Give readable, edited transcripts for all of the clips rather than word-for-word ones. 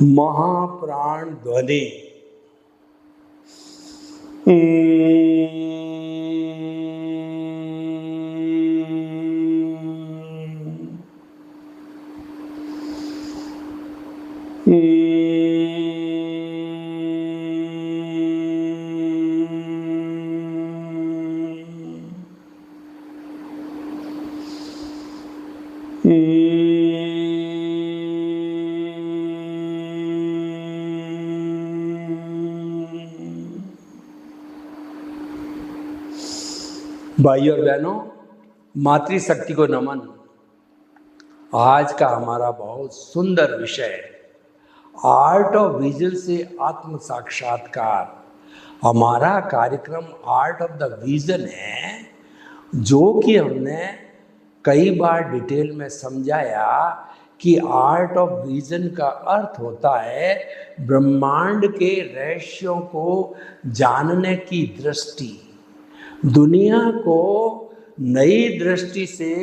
महाप्राण ध्वनि। भाई और बहनों, मातृशक्ति को नमन। आज का हमारा बहुत सुंदर विषय है आर्ट ऑफ विजन से आत्म साक्षात्कार। हमारा कार्यक्रम आर्ट ऑफ द विजन है, जो कि हमने कई बार डिटेल में समझाया कि आर्ट ऑफ विजन का अर्थ होता है ब्रह्मांड के रहस्यों को जानने की दृष्टि, दुनिया को नई दृष्टि से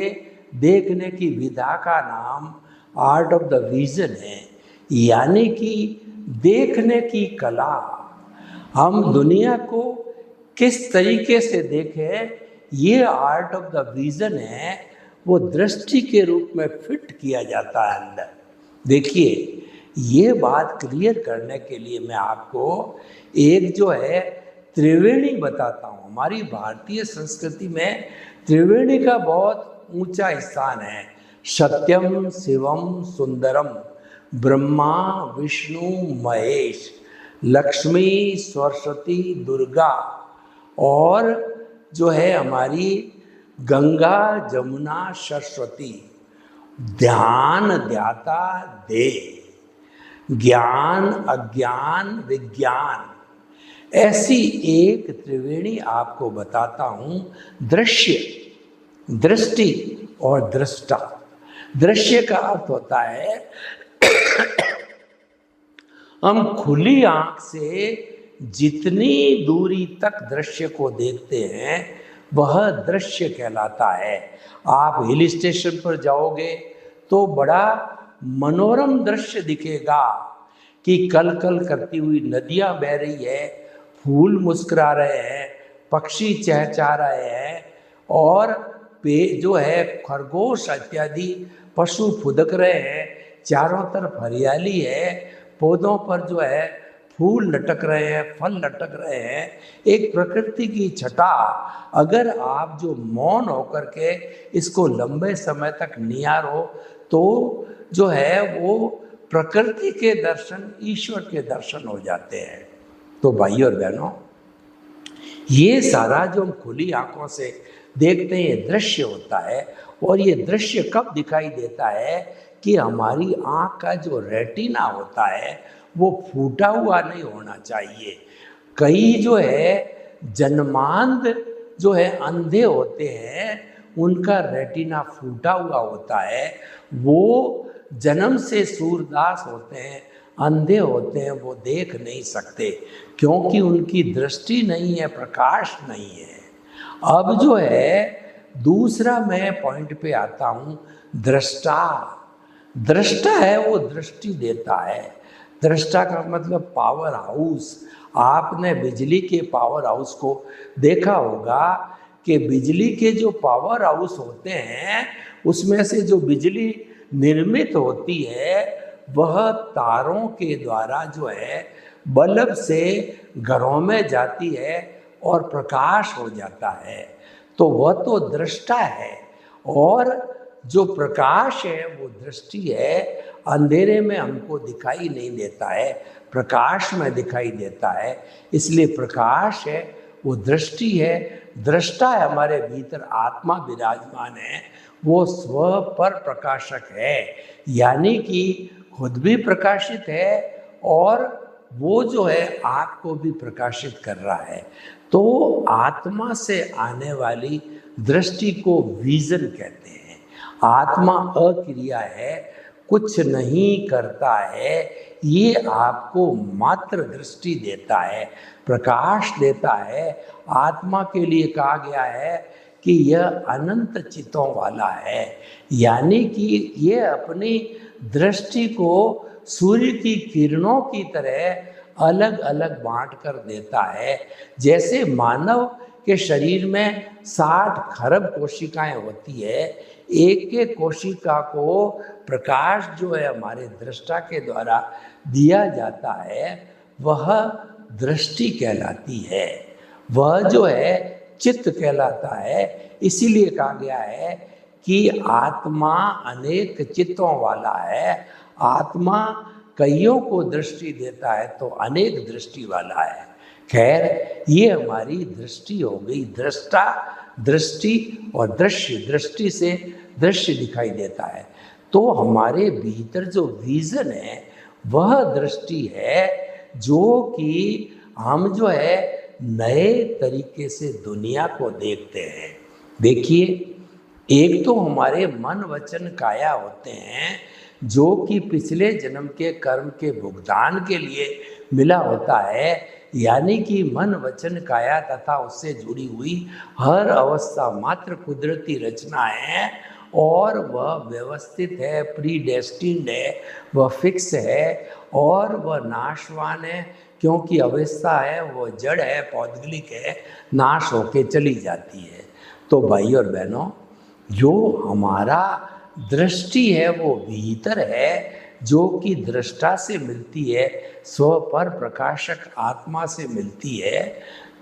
देखने की विधा का नाम आर्ट ऑफ द विजन है, यानी कि देखने की कला। हम दुनिया को किस तरीके से देखें, ये आर्ट ऑफ द विजन है, वो दृष्टि के रूप में फिट किया जाता है अंदर। देखिए, ये बात क्लियर करने के लिए मैं आपको एक जो है त्रिवेणी बताता हूँ। हमारी भारतीय संस्कृति में त्रिवेणी का बहुत ऊंचा स्थान है। सत्यम शिवम सुंदरम, ब्रह्मा विष्णु महेश, लक्ष्मी सरस्वती दुर्गा, और जो है हमारी गंगा जमुना सरस्वती। ध्यान ध्याता दे, ज्ञान अज्ञान विज्ञान। ऐसी एक त्रिवेणी आपको बताता हूँ। दृश्य, दृष्टि और दृष्टा। दृश्य का अर्थ होता है हम खुली आंख से जितनी दूरी तक दृश्य को देखते हैं वह दृश्य कहलाता है। आप हिल स्टेशन पर जाओगे तो बड़ा मनोरम दृश्य दिखेगा कि कल कल करती हुई नदियां बह रही है, फूल मुस्कुरा रहे हैं, पक्षी चहचहा रहे हैं, और जो है खरगोश इत्यादि पशु फुदक रहे हैं। चारों तरफ हरियाली है, पौधों पर जो है फूल लटक रहे हैं, फल लटक रहे हैं। एक प्रकृति की छटा। अगर आप जो मौन होकर के इसको लंबे समय तक निहारो तो जो है वो प्रकृति के दर्शन, ईश्वर के दर्शन हो जाते हैं। तो भाई और बहनों, ये सारा जो हम खुली आंखों से देखते हैं ये दृश्य होता है। और ये दृश्य कब दिखाई देता है कि हमारी आंख का जो रेटिना होता है वो फूटा हुआ नहीं होना चाहिए। कई जो है जन्मांध जो है अंधे होते हैं, उनका रेटिना फूटा हुआ होता है। वो जन्म से सूरदास होते हैं, अंधे होते हैं, वो देख नहीं सकते क्योंकि उनकी दृष्टि नहीं है, प्रकाश नहीं है। अब जो है दूसरा मैं पॉइंट पे आता हूँ, दृष्टा। दृष्टा है वो दृष्टि देता है। दृष्टा का मतलब पावर हाउस। आपने बिजली के पावर हाउस को देखा होगा कि बिजली के जो पावर हाउस होते हैं उसमें से जो बिजली निर्मित होती है वह तारों के द्वारा जो है बल्ब से घरों में जाती है और प्रकाश हो जाता है। तो वह तो दृष्टा है, और जो प्रकाश है वो दृष्टि है। अंधेरे में हमको दिखाई नहीं देता है, प्रकाश में दिखाई देता है, इसलिए प्रकाश है वो दृष्टि है। दृष्टा है हमारे भीतर आत्मा विराजमान है, वो स्व पर प्रकाशक है, यानी कि खुद भी प्रकाशित है और वो जो है आपको भी प्रकाशित कर रहा है। तो आत्मा से आने वाली दृष्टि को विजन कहते हैं। आत्मा अक्रिया है, कुछ नहीं करता है, ये आपको मात्र दृष्टि देता है, प्रकाश देता है। आत्मा के लिए कहा गया है कि यह अनंत चितों वाला है, यानी कि ये अपनी दृष्टि को सूर्य की किरणों की तरह अलग अलग बांट कर देता है। जैसे मानव के शरीर में 60 खरब कोशिकाएं होती है, एक एक कोशिका को प्रकाश जो है हमारे दृष्टा के द्वारा दिया जाता है, वह दृष्टि कहलाती है, वह जो है चित्त कहलाता है। इसीलिए कहा गया है कि आत्मा अनेक चित्तों वाला है। आत्मा कईयों को दृष्टि देता है तो अनेक दृष्टि वाला है। खैर, ये हमारी दृष्टि हो गई। दृष्टा, दृष्टि और दृश्य, दृष्टि से दृश्य दिखाई देता है। तो हमारे भीतर जो विजन है वह दृष्टि है, जो कि हम जो है नए तरीके से दुनिया को देखते हैं। देखिए, एक तो हमारे मन वचन काया होते हैं, जो कि पिछले जन्म के कर्म के भुगतान के लिए मिला होता है। यानी कि मन वचन काया तथा उससे जुड़ी हुई हर अवस्था मात्र कुदरती रचना है, और वह व्यवस्थित है, प्री डेस्टिन्ड है, वह फिक्स है, और वह नाशवान है, क्योंकि अवस्था है, वो जड़ है, पौद्गलिक है, नाश होके चली जाती है। तो भाई और बहनों, जो हमारा दृष्टि है वो भीतर है, जो कि दृष्टा से मिलती है, स्व पर प्रकाशक आत्मा से मिलती है।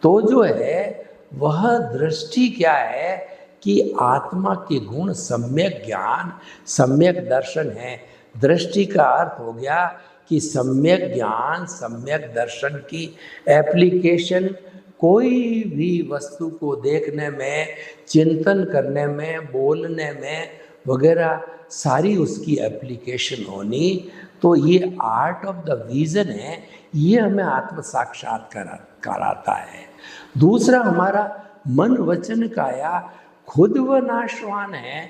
तो जो है वह दृष्टि क्या है कि आत्मा के गुण सम्यक ज्ञान, सम्यक दर्शन है। दृष्टि का अर्थ हो गया कि सम्यक ज्ञान, सम्यक दर्शन की एप्लीकेशन कोई भी वस्तु को देखने में, चिंतन करने में, बोलने में वगैरह सारी उसकी एप्लीकेशन होनी। तो ये आर्ट ऑफ द विजन है, ये हमें आत्म साक्षात्कार कराता है। दूसरा, हमारा मन वचन काया खुद व नाशवान है,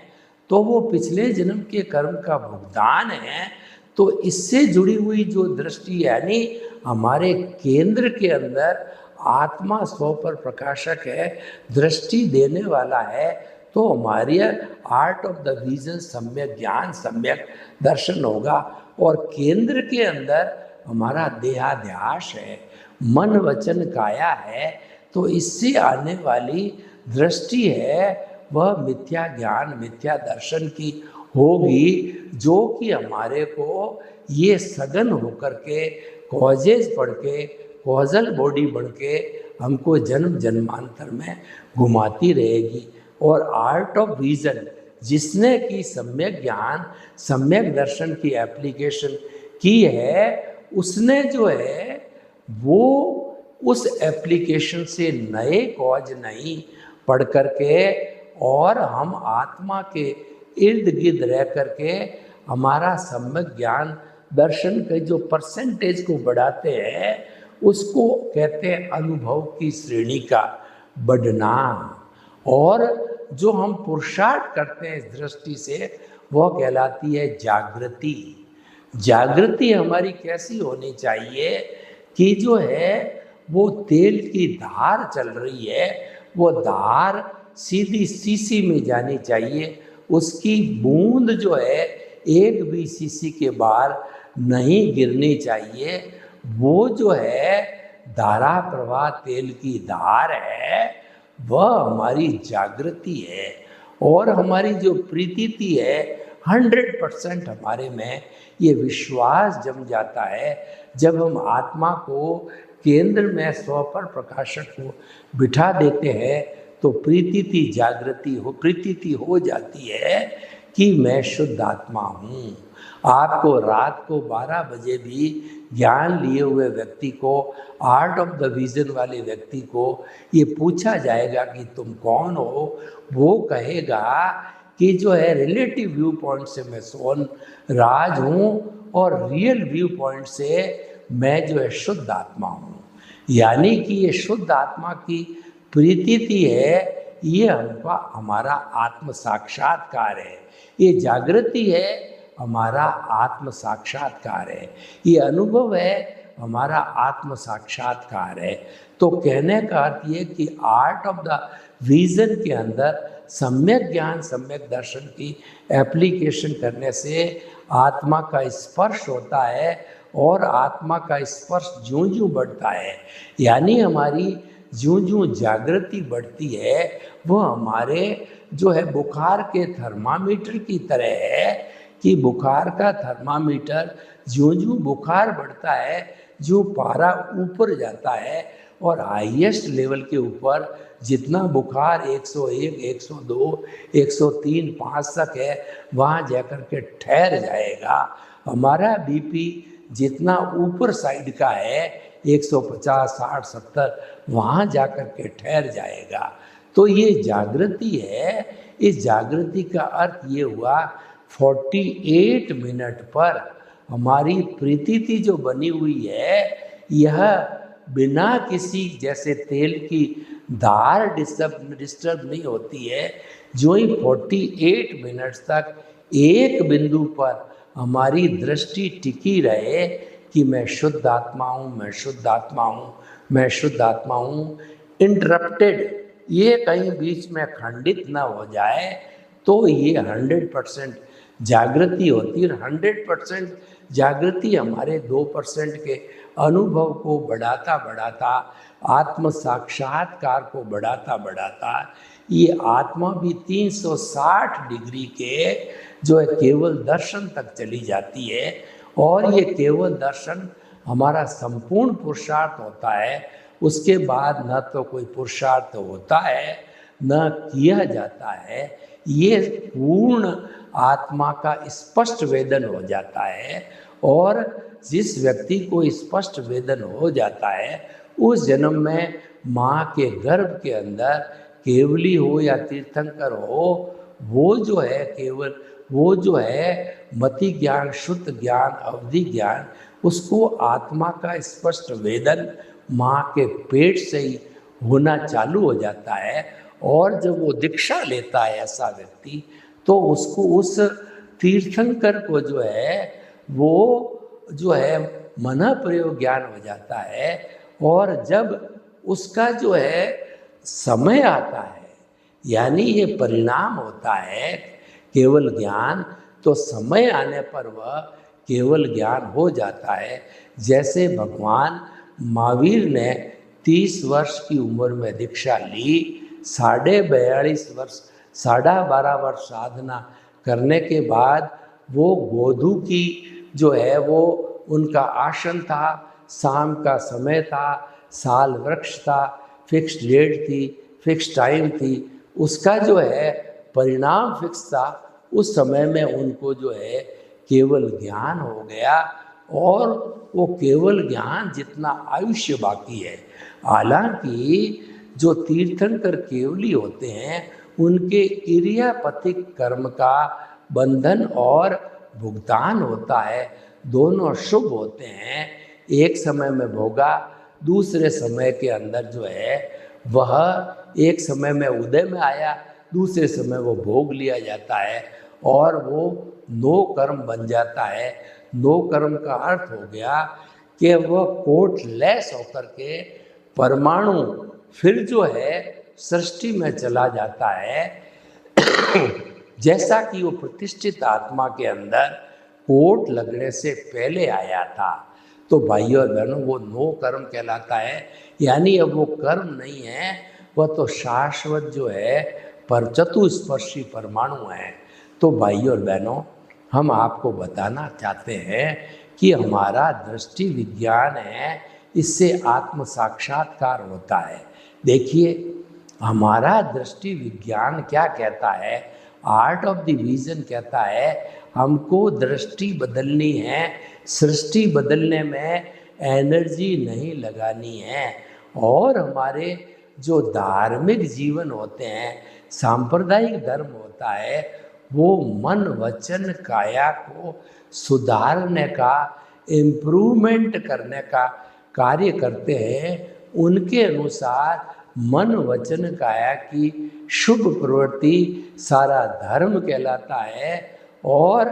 तो वो पिछले जन्म के कर्म का भुगतान है। तो इससे जुड़ी हुई जो दृष्टि, यानी हमारे केंद्र के अंदर आत्मा स्व पर प्रकाशक है, दृष्टि देने वाला है। तो हमारी आर्ट ऑफ द विजन सम्यक ज्ञान, सम्यक दर्शन होगा। और केंद्र के अंदर हमारा देहाध्यास है, मन वचन काया है। तो इससे आने वाली दृष्टि है वह मिथ्या ज्ञान, मिथ्या दर्शन की होगी, जो कि हमारे को ये सघन होकर के, कॉजेज पढ़ के, कॉजल बॉडी बन के हमको जन्म जन्मांतर में घुमाती रहेगी। और आर्ट ऑफ विजन, जिसने की सम्यक ज्ञान, सम्यक दर्शन की एप्लीकेशन की है, उसने जो है वो उस एप्लीकेशन से नए कॉज नहीं पढ़ करके, और हम आत्मा के इर्द गिर्द रह करके हमारा सम्यक ज्ञान दर्शन के जो परसेंटेज को बढ़ाते हैं, उसको कहते हैं अनुभव की श्रेणी का बढ़ना। और जो हम पुरुषार्थ करते हैं इस दृष्टि से, वह कहलाती है जागृति। जागृति हमारी कैसी होनी चाहिए कि जो है वो तेल की धार चल रही है, वो धार सीधी शीशी में जानी चाहिए, उसकी बूंद जो है एक भी शीशी के बाहर नहीं गिरनी चाहिए। वो जो है धारा प्रवाह तेल की धार है, वह हमारी जागृति है। और हमारी जो प्रीति है 100% हमारे में ये विश्वास जम जाता है, जब हम आत्मा को केंद्र में स्व पर प्रकाशक को बिठा देते हैं, तो प्रीति जागृति हो जाती है कि मैं शुद्ध आत्मा हूँ। आपको रात को 12 बजे भी ज्ञान लिए हुए व्यक्ति को, आर्ट ऑफ द विजन वाले व्यक्ति को ये पूछा जाएगा कि तुम कौन हो, वो कहेगा कि जो है रिलेटिव व्यू पॉइंट से मैं सोन राज हूँ, और रियल व्यू पॉइंट से मैं जो है शुद्ध आत्मा हूँ। यानी कि ये शुद्ध आत्मा की प्रीति है, ये हमारा आत्म साक्षात्कार है। ये जागृति है, हमारा आत्म साक्षात्कार है। ये अनुभव है, हमारा आत्म साक्षात्कार है। तो कहने का अर्थ ये कि आर्ट ऑफ द विजन के अंदर सम्यक ज्ञान, सम्यक दर्शन की एप्लीकेशन करने से आत्मा का स्पर्श होता है और आत्मा का स्पर्श ज्यों ज्यों बढ़ता है, यानी हमारी ज्यों ज्यों जागृति बढ़ती है, वह हमारे जो है बुखार के थर्मामीटर की तरह है कि बुखार का थर्मामीटर ज्यों ज्यों बुखार बढ़ता है, जो पारा ऊपर जाता है और हाईएस्ट लेवल के ऊपर जितना बुखार 101, 102, 103, 5 तक है, वहाँ जाकर के ठहर जाएगा। हमारा बीपी जितना ऊपर साइड का है 150, 60, 70, वहाँ जाकर के ठहर जाएगा। तो ये जागृति है। इस जागृति का अर्थ ये हुआ 48 मिनट पर हमारी प्रतीति जो बनी हुई है, यह बिना किसी जैसे तेल की धार डिस्टर्ब नहीं होती है। जो ही 48 मिनट तक एक बिंदु पर हमारी दृष्टि टिकी रहे कि मैं शुद्ध आत्मा हूँ, मैं शुद्ध आत्मा हूँ, मैं शुद्ध आत्मा हूँ, इंटरप्टेड, ये कहीं बीच में खंडित न हो जाए, तो ये 100% जागृति होती है। 100% जागृति हमारे 2% के अनुभव को बढ़ाता बढ़ाता, आत्म साक्षात्कार को बढ़ाता बढ़ाता, ये आत्मा भी 360 डिग्री के जो है केवल दर्शन तक चली जाती है। और ये केवल दर्शन हमारा संपूर्ण पुरुषार्थ होता है। उसके बाद न तो कोई पुरुषार्थ होता है, न किया जाता है। ये पूर्ण आत्मा का स्पष्ट वेदन हो जाता है। और जिस व्यक्ति को स्पष्ट वेदन हो जाता है, उस जन्म में माँ के गर्भ के अंदर केवली हो या तीर्थंकर हो, वो जो है केवल वो जो है मति ज्ञान, शुद्ध ज्ञान, अवधि ज्ञान, उसको आत्मा का स्पष्ट वेदन माँ के पेट से ही होना चालू हो जाता है। और जब वो दीक्षा लेता है ऐसा व्यक्ति, तो उसको उस तीर्थंकर को जो है वो जो है मन प्रयोग ज्ञान हो जाता है। और जब उसका जो है समय आता है, यानी ये परिणाम होता है केवल ज्ञान, तो समय आने पर वह केवल ज्ञान हो जाता है। जैसे भगवान महावीर ने 30 वर्ष की उम्र में दीक्षा ली, 42.5 वर्ष, 12.5 वर्ष साधना करने के बाद वो गोधु की जो है वो उनका आसन था, शाम का समय था, साल वृक्ष था, फिक्स डेट थी, फिक्स टाइम थी, उसका जो है परिणाम फिक्स था। उस समय में उनको जो है केवल ज्ञान हो गया। और वो केवल ज्ञान जितना आयुष्य बाकी है, हालांकि जो तीर्थंकर केवली होते हैं उनके इरियापतिक कर्म का बंधन और भुगतान होता है, दोनों शुभ होते हैं। एक समय में भोगा, दूसरे समय के अंदर जो है वह एक समय में उदय में आया, दूसरे समय वो भोग लिया जाता है और वो नो कर्म बन जाता है। नो कर्म का अर्थ हो गया कि वह कोटलेस होकर के परमाणु फिर जो है सृष्टि में चला जाता है। जैसा कि वो प्रतिष्ठित आत्मा के अंदर कोट लगने से पहले आया था। तो भाइयों और बहनों, वो नो कर्म कहलाता है, यानी अब वो कर्म नहीं है, वह तो शाश्वत जो है पर चतुस्पर्शी परमाणु है। तो भाइयों और बहनों, हम आपको बताना चाहते हैं कि हमारा दृष्टि विज्ञान है, इससे आत्म साक्षात्कार होता है। देखिए, हमारा दृष्टि विज्ञान क्या कहता है, आर्ट ऑफ द विजन कहता है हमको दृष्टि बदलनी है, सृष्टि बदलने में एनर्जी नहीं लगानी है। और हमारे जो धार्मिक जीवन होते हैं, सांप्रदायिक धर्म होता है, वो मन वचन काया को सुधारने का, इम्प्रूवमेंट करने का कार्य करते हैं। उनके अनुसार मन वचन काया की शुभ प्रवृत्ति सारा धर्म कहलाता है। और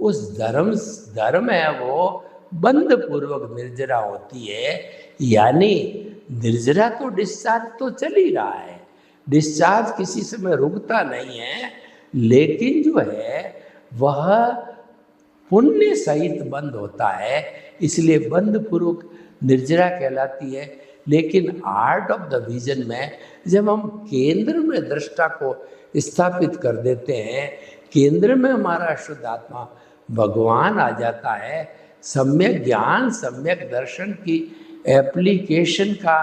उस धर्म है वो बंध पूर्वक निर्जरा होती है, यानी निर्जरा तो डिस्चार्ज तो चल ही रहा है, डिस्चार्ज किसी समय रुकता नहीं है, लेकिन जो है वह पुण्य सहित बंद होता है, इसलिए बंद पूर्वक निर्जरा कहलाती है। लेकिन आर्ट ऑफ द विजन में जब हम केंद्र में दृष्टा को स्थापित कर देते हैं, केंद्र में हमारा शुद्ध आत्मा भगवान आ जाता है, सम्यक ज्ञान सम्यक दर्शन की एप्लीकेशन का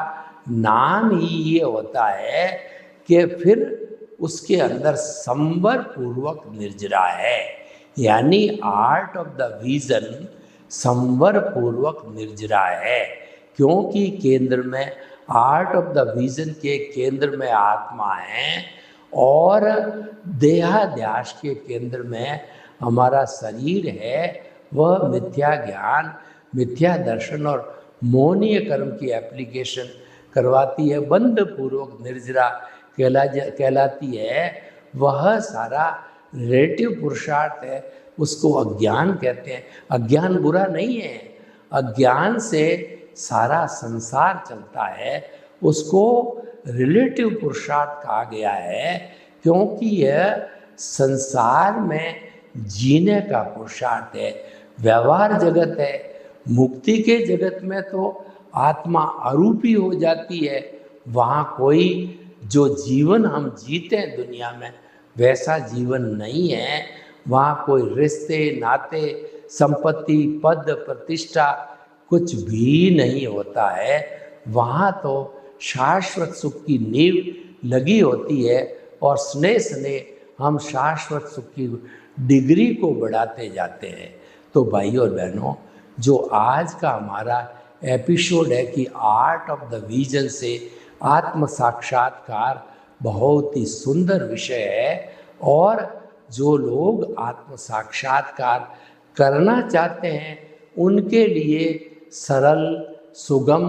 नाम ही ये होता है कि फिर उसके अंदर संवर पूर्वक निर्जरा है। यानी आर्ट ऑफ द विजन संवर पूर्वक निर्जरा है, क्योंकि केंद्र में आर्ट ऑफ द विजन के केंद्र में आत्मा है और देहाध्यास के केंद्र में हमारा शरीर है। वह मिथ्या ज्ञान, मिथ्या दर्शन और मोहनीय कर्म की एप्लीकेशन करवाती है, बंद पूर्वक निर्जरा कहलाती है। वह सारा रिलेटिव पुरुषार्थ है, उसको अज्ञान कहते हैं। अज्ञान बुरा नहीं है, अज्ञान से सारा संसार चलता है, उसको रिलेटिव पुरुषार्थ कहा गया है, क्योंकि यह संसार में जीने का पुरुषार्थ है, व्यवहार जगत है। मुक्ति के जगत में तो आत्मा अरूपी हो जाती है, वहाँ कोई जो जीवन हम जीते हैं दुनिया में वैसा जीवन नहीं है। वहाँ कोई रिश्ते नाते संपत्ति पद प्रतिष्ठा कुछ भी नहीं होता है। वहाँ तो शाश्वत सुख की नींव लगी होती है और स्नेह स्नेह हम शाश्वत सुख की डिग्री को बढ़ाते जाते हैं। तो भाई और बहनों, जो आज का हमारा एपिसोड है कि आर्ट ऑफ द विजन से आत्म साक्षात्कार बहुत ही सुंदर विषय है, और जो लोग आत्म साक्षात्कार करना चाहते हैं उनके लिए सरल सुगम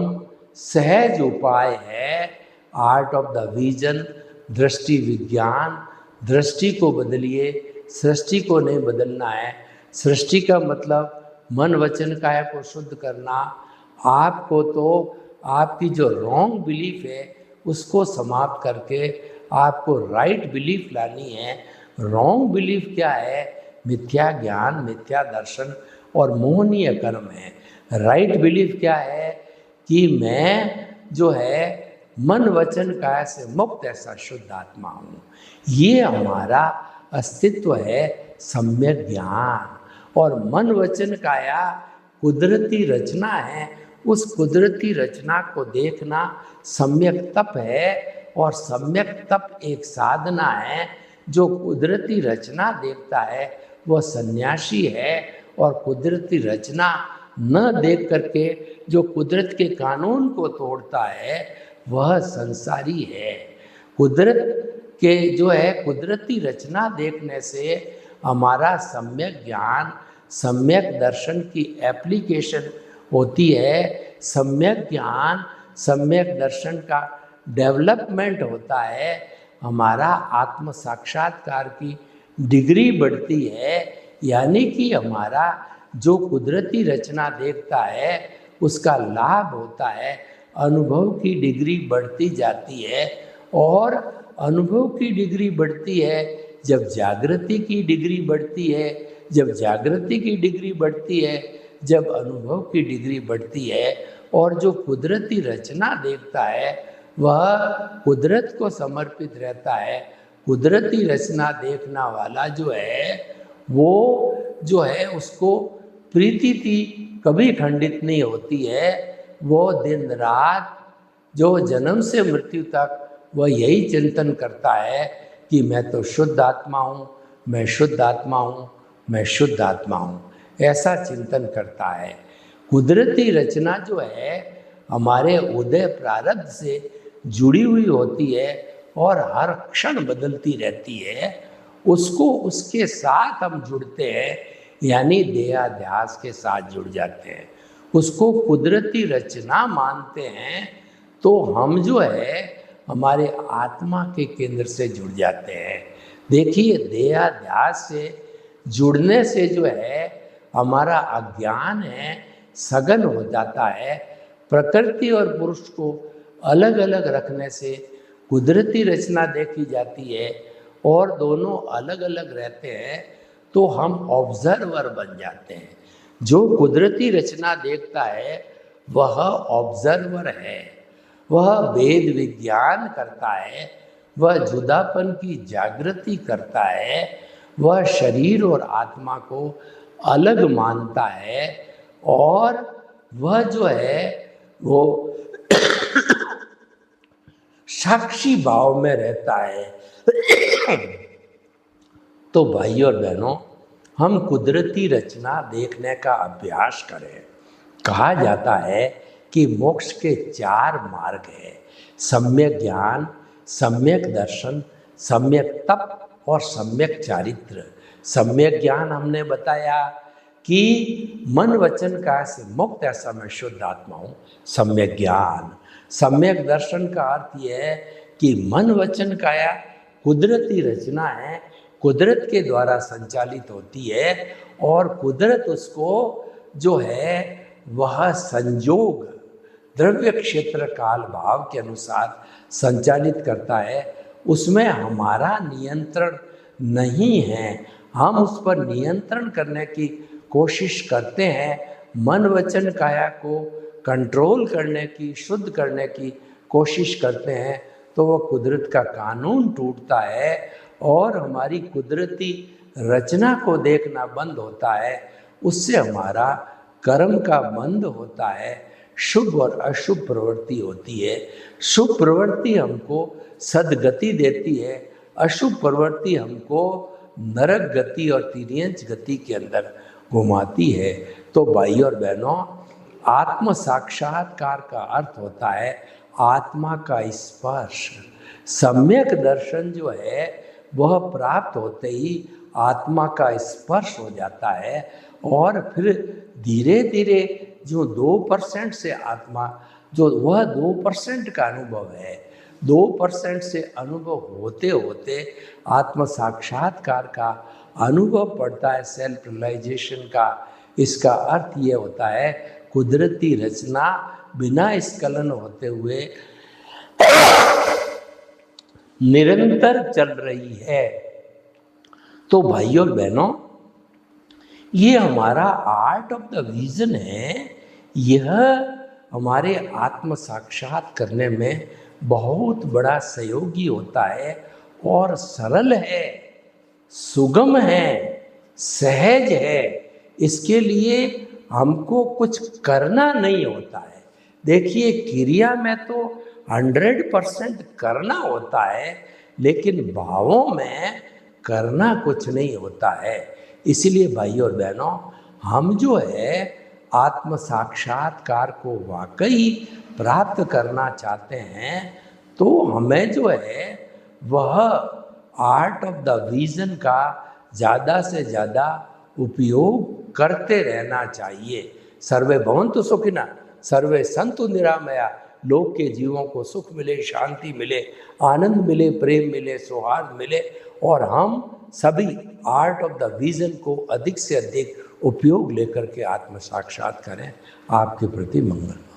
सहज उपाय है आर्ट ऑफ द विजन। दृष्टि विज्ञान, दृष्टि को बदलिए, सृष्टि को नहीं बदलना है। सृष्टि का मतलब मन वचन काया को शुद्ध करना। आपको तो आपकी जो रॉन्ग बिलीफ है उसको समाप्त करके आपको राइट बिलीफ लानी है। रॉन्ग बिलीफ क्या है? मिथ्या ज्ञान, मिथ्या दर्शन और मोहनीय कर्म है। राइट बिलीफ क्या है? कि मैं जो है मन वचन काया से मुक्त ऐसा शुद्ध आत्मा हूँ। ये हमारा अस्तित्व है सम्यक ज्ञान। और मन वचन काया कुदरती रचना है, उस कुदरती रचना को देखना सम्यक तप है, और सम्यक तप एक साधना है। जो कुदरती रचना देखता है वह सन्यासी है, और कुदरती रचना न देख करके जो कुदरत के कानून को तोड़ता है वह संसारी है। कुदरत के जो है कुदरती रचना देखने से हमारा सम्यक ज्ञान सम्यक दर्शन की एप्लीकेशन होती है। सम्यक ज्ञान सम्यक दर्शन का डेवलपमेंट होता है, हमारा आत्म साक्षात्कार की डिग्री बढ़ती है। यानी कि हमारा जो कुदरती रचना देखता है उसका लाभ होता है, अनुभव की डिग्री बढ़ती जाती है। और अनुभव की डिग्री बढ़ती है जब जागृति की डिग्री बढ़ती है, जब जागृति की डिग्री बढ़ती है, जब अनुभव की डिग्री बढ़ती है। और जो कुदरती रचना देखता है वह कुदरत को समर्पित रहता है। कुदरती रचना देखना वाला जो है वो जो है उसको प्रीति थी कभी खंडित नहीं होती है। वो दिन रात जो जन्म से मृत्यु तक वह यही चिंतन करता है कि मैं तो शुद्ध आत्मा हूँ, मैं शुद्ध आत्मा हूँ, मैं शुद्ध आत्मा हूँ, ऐसा चिंतन करता है। कुदरती रचना जो है हमारे उदय प्रारब्ध से जुड़ी हुई होती है और हर क्षण बदलती रहती है। उसको उसके साथ हम जुड़ते हैं, यानी देहाध्यास के साथ जुड़ जाते हैं। उसको कुदरती रचना मानते हैं तो हम जो है हमारे आत्मा के केंद्र से जुड़ जाते हैं। देखिए, देहाध्यास से जुड़ने से जो है हमारा अज्ञान है सघन हो जाता है। प्रकृति और पुरुष को अलग अलग रखने से कुदरती रचना देखी जाती है और दोनों अलग अलग रहते हैं तो हम ऑब्जर्वर बन जाते हैं। जो कुदरती रचना देखता है वह ऑब्जर्वर है, वह वेद विज्ञान करता है, वह जुदापन की जागृति करता है, वह शरीर और आत्मा को अलग मानता है और वह जो है वो साक्षी भाव में रहता है। तो भाई और बहनों, हम कुदरती रचना देखने का अभ्यास करें। कहा जाता है कि मोक्ष के 4 मार्ग हैं, सम्यक ज्ञान, सम्यक दर्शन, सम्यक तप और सम्यक चारित्र। सम्यक ज्ञान हमने बताया कि मन वचन काया से मुक्त ऐसा मैं शुद्ध आत्मा हूँ, सम्यक ज्ञान। सम्यक दर्शन का अर्थ यह है कि मन वचन काया कुदरती रचना है, कुदरत के द्वारा संचालित होती है और कुदरत उसको जो है वह संयोग द्रव्य क्षेत्र काल भाव के अनुसार संचालित करता है। उसमें हमारा नियंत्रण नहीं है, हम उस पर नियंत्रण करने की कोशिश करते हैं। मन वचन काया को कंट्रोल करने की, शुद्ध करने की कोशिश करते हैं तो वह कुदरत का कानून टूटता है और हमारी कुदरती रचना को देखना बंद होता है। उससे हमारा कर्म का बंद होता है, शुभ और अशुभ प्रवृत्ति होती है। शुभ प्रवृत्ति हमको सदगति देती है, अशुभ प्रवृत्ति हमको नरक गति और तिर्यंच गति के अंदर घुमाती है। तो भाई और बहनों, आत्म साक्षात्कार का अर्थ होता है आत्मा का स्पर्श। सम्यक दर्शन जो है वह प्राप्त होते ही आत्मा का स्पर्श हो जाता है और फिर धीरे धीरे जो 2% से आत्मा जो वह 2% का अनुभव है, 2% से अनुभव होते होते आत्म साक्षात्कार का अनुभव पड़ता है, सेल्फ रियलाइजेशन का। इसका अर्थ ये होता है कुदरती रचना बिना स्खलन होते हुए निरंतर चल रही है। तो भाइयों और बहनों, ये हमारा आर्ट ऑफ द विजन है। यह हमारे आत्म साक्षात करने में बहुत बड़ा सहयोगी होता है और सरल है, सुगम है, सहज है। इसके लिए हमको कुछ करना नहीं होता है। देखिए, क्रिया में तो 100% करना होता है, लेकिन भावों में करना कुछ नहीं होता है। इसलिए भाई और बहनों, हम जो है आत्म साक्षात्कार को वाकई प्राप्त करना चाहते हैं तो हमें जो है वह आर्ट ऑफ द विजन का ज़्यादा से ज़्यादा उपयोग करते रहना चाहिए। सर्वे भवन्तु सुखिनः, सर्वे सन्तु निरामया। लोक के जीवों को सुख मिले, शांति मिले, आनंद मिले, प्रेम मिले, सौहार्द मिले और हम सभी आर्ट ऑफ द विजन को अधिक से अधिक उपयोग लेकर के आत्म साक्षात करें। आपके प्रति मंगल।